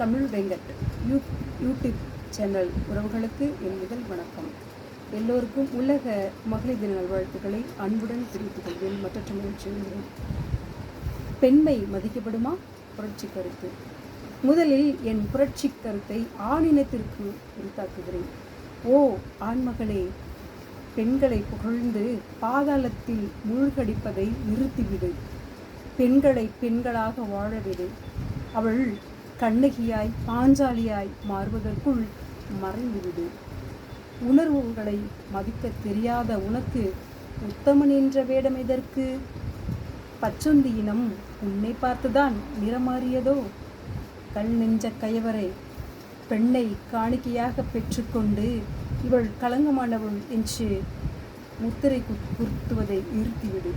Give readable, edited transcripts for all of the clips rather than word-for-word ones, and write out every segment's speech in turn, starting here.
Tamil Venkat YouTube channel உறவுகளுக்கு என் முதல் வணக்கம். எல்லோருக்கும் உலக மகளிர் தின நல்வாழ்த்துக்களை அன்புடன் தெரிவித்துக் கொள்வேன். மற்ற மகிழ்ச்சியுடன் பெண்மை மதிக்கப்படுமா? புரட்சி கருத்து. முதலில் என் புரட்சி கருத்தை ஆணினத்திற்கு உரித்தாக்குகிறேன். ஓ ஆண்மகளே, பெண்களை புகழ்ந்து பாதாளத்தில் மூழ்கடிப்பதை நிறுத்திவிடு. பெண்களை பெண்களாக வாழவிடு. அவள் கண்ணகியாய் பாஞ்சாலியாய் மாறுவதற்குள் மறைந்துவிடு. உணர்வுகளை மதிக்க தெரியாத உனக்கு உத்தமன் என்ற வேடம் எதற்கு? பச்சொந்தி இனம் உன்னை பார்த்துதான் நிறமாறியதோ? கல் நெஞ்ச கயவரை, பெண்ணை காணிக்கையாக பெற்றுக்கொண்டு இவள் களங்கமானவள் என்று முத்திரை குத்துவதை நிறுத்திவிடு.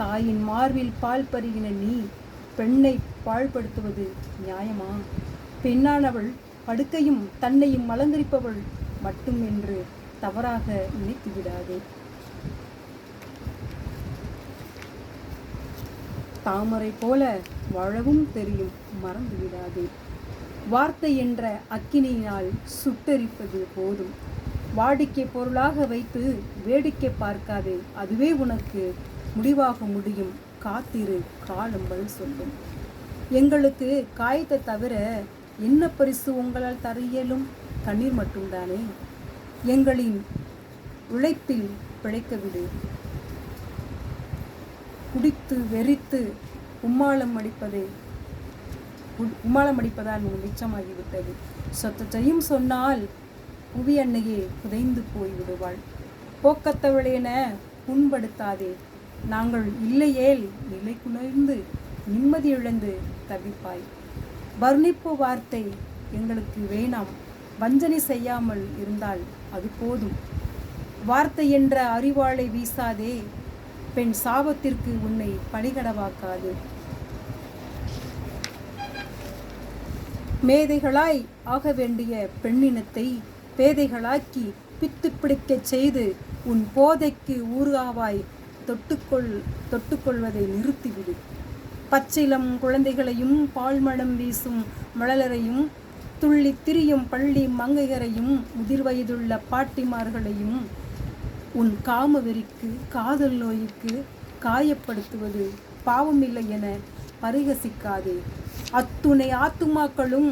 தாயின் மார்பில் பால் பருகின நீ பெண்ணை பாழ்படுத்துவது நியாயமா? பெண்ணானவள் படுக்கையும் தன்னையும் அலங்கரிப்பவள் மட்டும் என்று தவறாக நினைத்து விடாதே. தாமரை போல வாழவும் தெரியும், மறந்து விடாதே. வார்த்தை என்ற அக்கினியினால் சுட்டெரிப்பது போதும். வாடிக்கை பொருளாக வைத்து வேடிக்கை பார்க்காதே, அதுவே உனக்கு முடிவாக முடியும். காத்திரு, காலம் பதில் சொல்லும். எங்களுக்கு காயத்தை தவிர என்ன பரிசு உங்களால் தர இயலும்? கண்ணீர் மட்டும்தானே. எங்களின் உழைப்பில் பிழைக்க விடு. குடித்து வெறித்து உம்மாளம் அடிப்பதால் மிச்சமாகிவிட்டது. சொத்தையும் சொன்னால் புவி அன்னையே புதைந்து போய்விடுவாள். போக்கத்தவளேன புண்படுத்தாதே. நாங்கள் இல்லையேல் நிலை குலைந்து நிம்மதி இழந்து தவிப்பாய். வர்ணிப்பு வார்த்தை எங்களுக்கு வேணாம். வஞ்சனை செய்யாமல் இருந்தால் அது போதும். வார்த்தை என்ற அறிவாளை வீசாதே. பெண் சாபத்திற்கு உன்னை பலிகடவாக்காது. மேதைகளாய் ஆக வேண்டிய பெண்ணினத்தை பேதைகளாக்கி பித்து பிடிக்கச் செய்து உன் போதைக்கு ஊறாவாய். தொட்டுக்கொள்வதை நிறுத்திவிடு. பச்சிலம் குழந்தைகளையும் பால்மணம் வீசும் மழலரையும் துள்ளி திரியும் பள்ளி மங்கையரையும் முதிர் வயதுள்ள பாட்டிமார்களையும் உன் காம வெறிக்கு காதல் நோய்க்கு காயப்படுத்துவது பாவமில்லை என பரிகசிக்காதே. அத்துணை ஆத்துமாக்களும்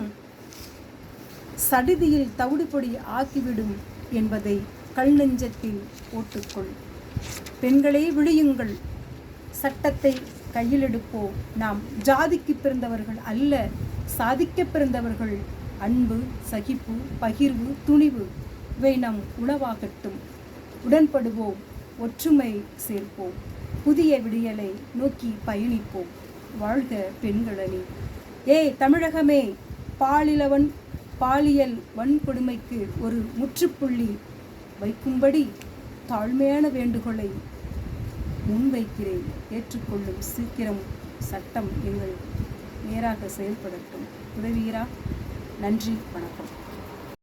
சடிதியில் தவிடுபொடி ஆக்கிவிடும் என்பதை கல் நெஞ்சத்தில் போட்டுக்கொள். பெண்களே விழியுங்கள். சட்டத்தை கையில் எடுப்போம். நாம் ஜாதிக்கு பிறந்தவர்கள் அல்ல, சாதிக்க பிறந்தவர்கள். அன்பு, சகிப்பு, பகிர்வு, துணிவு இவை நம் உணவாகட்டும். உடன்படுவோம், ஒற்றுமை சேர்ப்போம், புதிய விடியலை நோக்கி பயணிப்போம். வாழ்க பெண்களணி. தமிழகமே, பாலியல் வன்கொடுமைக்கு ஒரு முற்றுப்புள்ளி வைக்கும்படி தாழ்மையான வேண்டுகோளை முன்வைக்கிறேன். ஏற்றுக்கொள்ளும். சீக்கிரம் சட்டம் எங்கள் நேராக செயல்படட்டும். உதவுகிறா. நன்றி, வணக்கம்.